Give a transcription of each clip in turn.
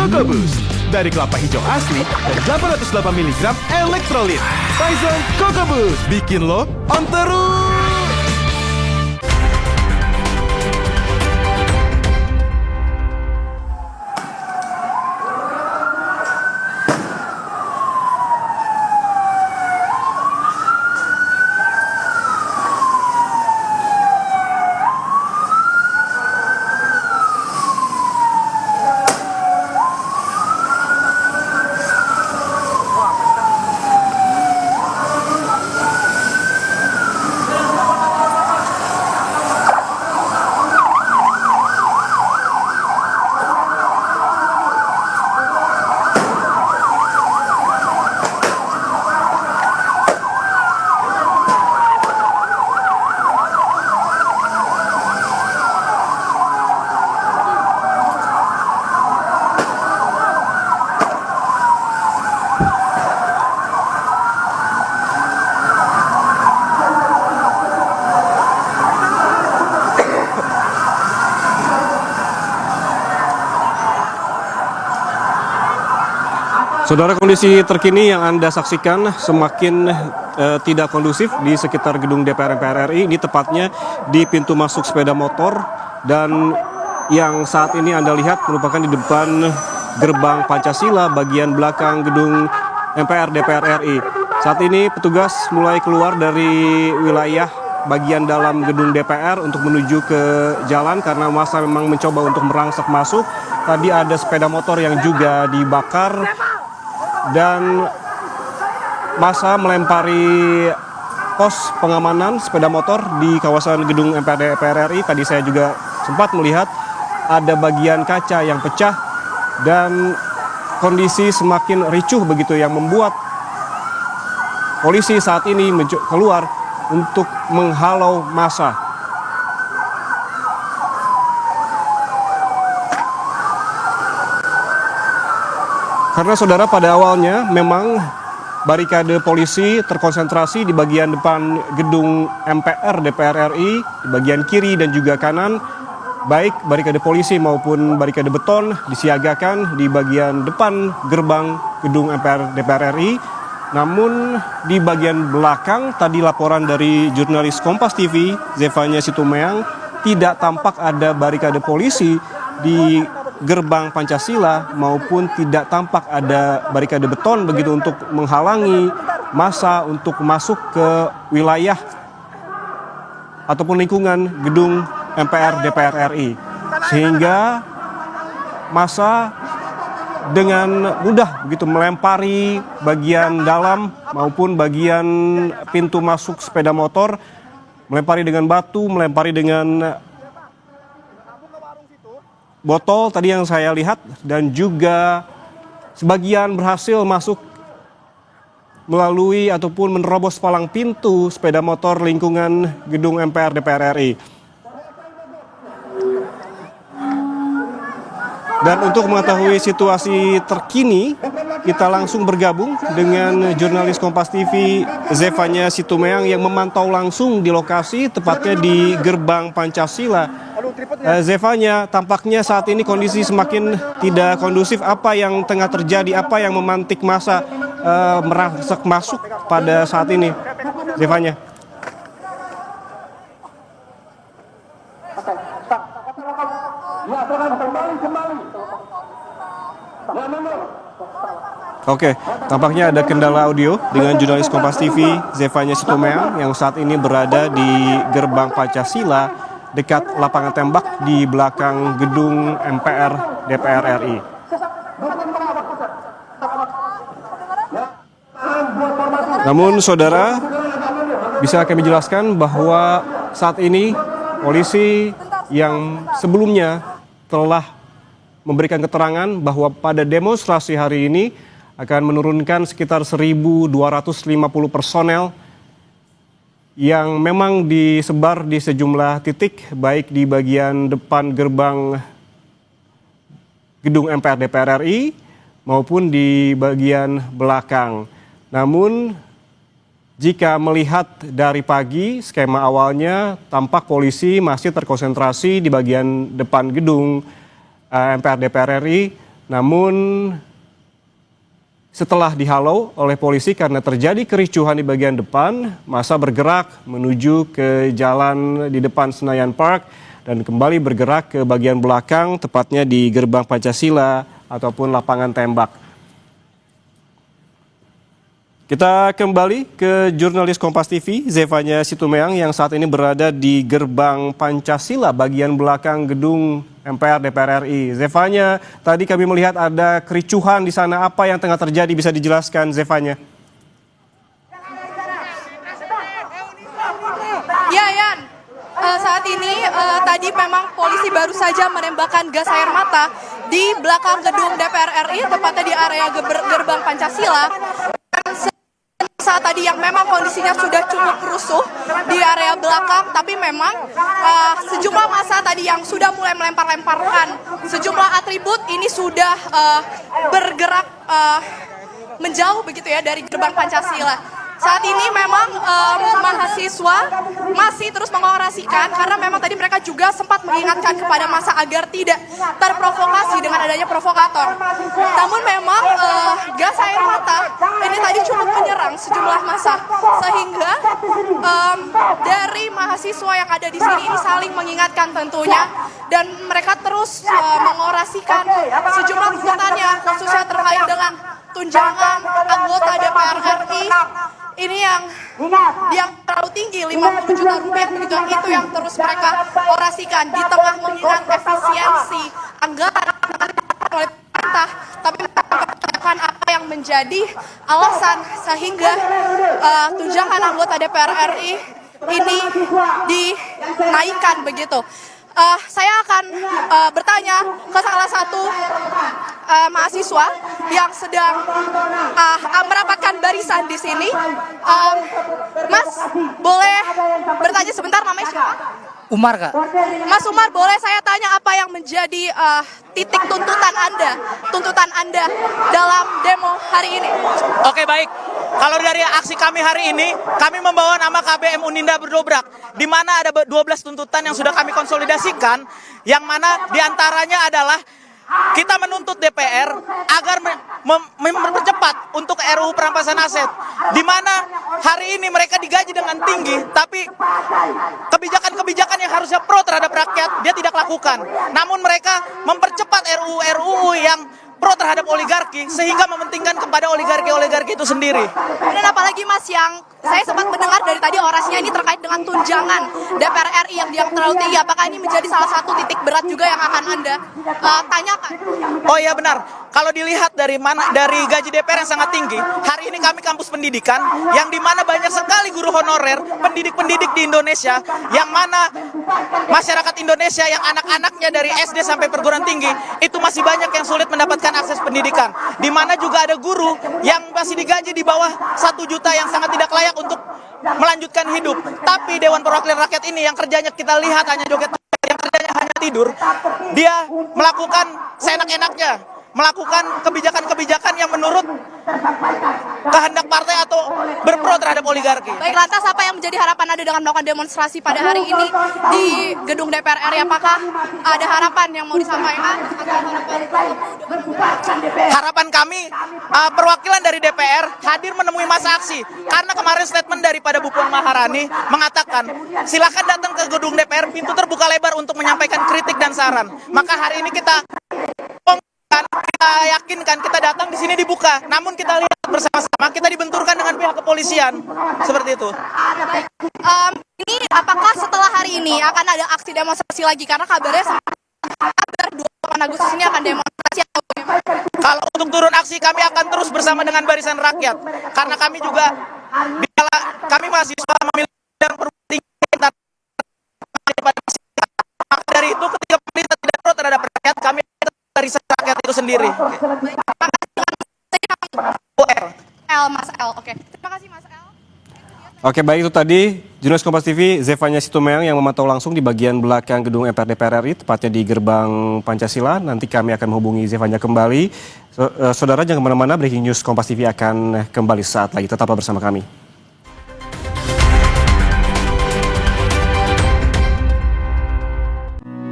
Coco Boost dari kelapa hijau asli dan 808 mg elektrolit. Tyson Coco Boost bikin lo on terus. Saudara, kondisi terkini yang Anda saksikan semakin tidak kondusif di sekitar gedung DPR MPR RI. Ini tepatnya di pintu masuk sepeda motor, dan yang saat ini Anda lihat merupakan di depan gerbang Pancasila bagian belakang gedung MPR DPR RI. Saat ini petugas mulai keluar dari wilayah bagian dalam gedung DPR untuk menuju ke jalan karena massa memang mencoba untuk merangsek masuk. Tadi ada sepeda motor yang juga dibakar dan massa melempari pos pengamanan sepeda motor di kawasan gedung MPR DPR RI. Tadi saya juga sempat melihat ada bagian kaca yang pecah dan kondisi semakin ricuh begitu yang membuat polisi saat ini keluar untuk menghalau massa. Karena saudara, pada awalnya memang barikade polisi terkonsentrasi di bagian depan gedung MPR DPR RI, di bagian kiri dan juga kanan. Baik barikade polisi maupun barikade beton disiagakan di bagian depan gerbang gedung MPR DPR RI. Namun di bagian belakang, tadi laporan dari jurnalis Kompas TV Zefanya Situmeang, tidak tampak ada barikade polisi di gerbang Pancasila maupun tidak tampak ada barikade beton begitu untuk menghalangi massa untuk masuk ke wilayah ataupun lingkungan gedung MPR DPR RI, sehingga massa dengan mudah begitu melempari bagian dalam maupun bagian pintu masuk sepeda motor, melempari dengan batu, melempari dengan botol tadi yang saya lihat, dan juga sebagian berhasil masuk melalui ataupun menerobos palang pintu sepeda motor lingkungan gedung MPR DPR RI. Dan untuk mengetahui situasi terkini, kita langsung bergabung dengan jurnalis Kompas TV Zefanya Situmeang yang memantau langsung di lokasi, tepatnya di gerbang Pancasila. Zefanya, tampaknya saat ini kondisi semakin tidak kondusif. Apa yang tengah terjadi? Apa yang memantik massa merangsek masuk pada saat ini, Zefanya? Oke, tampaknya ada kendala audio dengan jurnalis Kompas TV Zefanya Situmeang yang saat ini berada di gerbang Pancasila dekat lapangan tembak di belakang gedung MPR DPR RI. Namun saudara, bisa kami jelaskan bahwa saat ini polisi yang sebelumnya telah memberikan keterangan bahwa pada demonstrasi hari ini akan menurunkan sekitar 1.250 personel yang memang disebar di sejumlah titik, baik di bagian depan gerbang gedung MPR DPR RI maupun di bagian belakang. Namun jika melihat dari pagi, skema awalnya tampak polisi masih terkonsentrasi di bagian depan gedung MPR DPR RI. Namun setelah dihalau oleh polisi karena terjadi kericuhan di bagian depan, massa bergerak menuju ke jalan di depan Senayan Park dan kembali bergerak ke bagian belakang, tepatnya di Gerbang Pancasila ataupun lapangan tembak. Kita kembali ke jurnalis Kompas TV, Zevanya Situmeang yang saat ini berada di Gerbang Pancasila bagian belakang gedung MPR DPR RI. Zevanya, tadi kami melihat ada kericuhan di sana. Apa yang tengah terjadi, bisa dijelaskan Zevanya? Ya, Yan. Saat ini tadi memang polisi baru saja menembakkan gas air mata di belakang gedung DPR RI, tepatnya di area Gerbang Pancasila. Saat tadi yang memang kondisinya sudah cukup rusuh di area belakang, tapi memang sejumlah massa tadi yang sudah mulai melempar-lemparkan sejumlah atribut ini sudah bergerak menjauh begitu ya dari Gerbang Pancasila. Saat ini memang mahasiswa masih terus mengorasikan karena memang tadi mereka juga sempat mengingatkan kepada massa agar tidak terprovokasi dengan adanya provokator. Namun memang gas air mata ini tadi cukup menyerang sejumlah massa sehingga dari mahasiswa yang ada di sini ini saling mengingatkan tentunya dan mereka terus mengorasikan sejumlah tuntutannya khususnya terkait dengan tunjangan anggota DPR RI ini yang terlalu tinggi 50 juta rupiah begitu, itu yang terus mereka orasikan di tengah mengingat efisiensi anggaran oleh pemerintah, tapi mempertanyakan apa yang menjadi alasan sehingga tunjangan anggota DPR RI ini dinaikkan begitu. Saya akan bertanya ke salah satu mahasiswa yang sedang merapatkan barisan di sini. Mas, boleh bertanya sebentar, namanya siapa? Umar, Kak. Mas Umar, boleh saya tanya apa yang menjadi titik tuntutan Anda dalam demo hari ini? Oke, baik. Kalau dari aksi kami hari ini, kami membawa nama KBM Uninda Berdobrak, di mana ada 12 tuntutan yang sudah kami konsolidasikan, yang mana diantaranya adalah kita menuntut DPR agar mempercepat untuk RUU perampasan aset, di mana hari ini mereka digaji dengan tinggi, tapi kebijakan-kebijakan yang harusnya pro terhadap rakyat dia tidak lakukan. Namun mereka mempercepat RUU yang pro terhadap oligarki sehingga mementingkan kepada oligarki itu sendiri. Dan apalagi Mas, yang saya sempat mendengar dari tadi orasinya ini terkait dengan tunjangan DPR RI yang terlalu tinggi. Apakah ini menjadi salah satu titik berat juga yang akan Anda tanyakan? Oh iya, benar. Kalau dilihat dari gaji DPR yang sangat tinggi, hari ini kami kampus pendidikan yang dimana banyak sekali guru honorer, pendidik-pendidik di Indonesia, yang mana masyarakat Indonesia yang anak-anaknya dari SD sampai perguruan tinggi itu masih banyak yang sulit mendapatkan akses pendidikan, di mana juga ada guru yang masih digaji di bawah 1 juta yang sangat tidak layak untuk melanjutkan hidup. Tapi Dewan Perwakilan Rakyat ini yang kerjanya kita lihat hanya joget, yang kerjanya hanya tidur, dia melakukan seenak-enaknya, melakukan kebijakan-kebijakan yang menurut kehendak partai atau berpro terhadap oligarki. Baik, lantas apa yang menjadi harapan Anda dengan melakukan demonstrasi pada hari ini di gedung DPR RI? Apakah ada harapan yang mau disampaikan? Harapan kami, perwakilan dari DPR hadir menemui masa aksi, karena kemarin statement daripada Bu Puan Maharani mengatakan silakan datang ke gedung DPR, pintu terbuka lebar untuk menyampaikan kritik dan saran. Maka hari ini kita yakinkan, kita datang di sini dibuka, namun kita lihat bersama-sama kita dibenturkan dengan pihak kepolisian seperti itu. Ini apakah setelah hari ini akan ada aksi demonstrasi lagi? Karena kabarnya kabar 28 Agustus ini akan demonstrasi. Kalau untuk turun aksi, kami akan terus bersama dengan Barisan Rakyat, karena kami juga kami mahasiswa memiliki bidang perguruan tinggi. Maka dari itu, ketika pemerintah tidak pro terhadap rakyat, kami Barisan Rakyat itu sendiri. Mas L, oke. Terima kasih Mas L. Oke, baik, itu tadi jurnalis Kompas TV Zevanya Situmeang yang memantau langsung di bagian belakang gedung MPR DPR RI, tepatnya di Gerbang Pancasila. Nanti kami akan menghubungi Zevanya kembali. Saudara jangan kemana-mana, breaking news Kompas TV akan kembali saat lagi. Tetaplah bersama kami.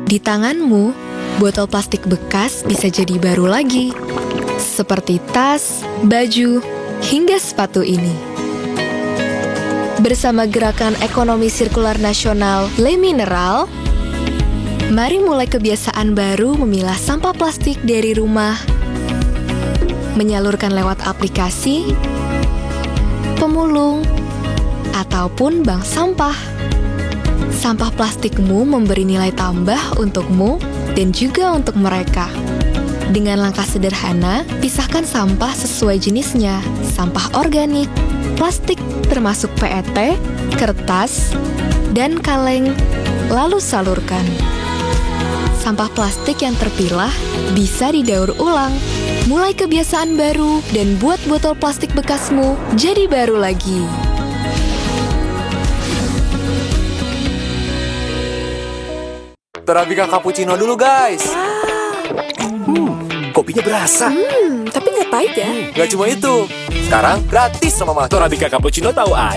Di tanganmu botol plastik bekas bisa jadi baru lagi. Seperti tas, baju, hingga sepatu ini. Bersama Gerakan Ekonomi Sirkular Nasional Le Mineral, mari mulai kebiasaan baru memilah sampah plastik dari rumah, menyalurkan lewat aplikasi, pemulung, ataupun bank sampah. Sampah plastikmu memberi nilai tambah untukmu dan juga untuk mereka. Dengan langkah sederhana, pisahkan sampah sesuai jenisnya, sampah organik, plastik termasuk PET, kertas, dan kaleng, lalu salurkan. Sampah plastik yang terpilah bisa didaur ulang. Mulai kebiasaan baru dan buat botol plastik bekasmu jadi baru lagi. Torabika cappuccino dulu guys. Kopinya berasa. Tapi nggak pahit ya? Gak cuma itu. Sekarang gratis sama Mas. Torabika cappuccino tahu aja.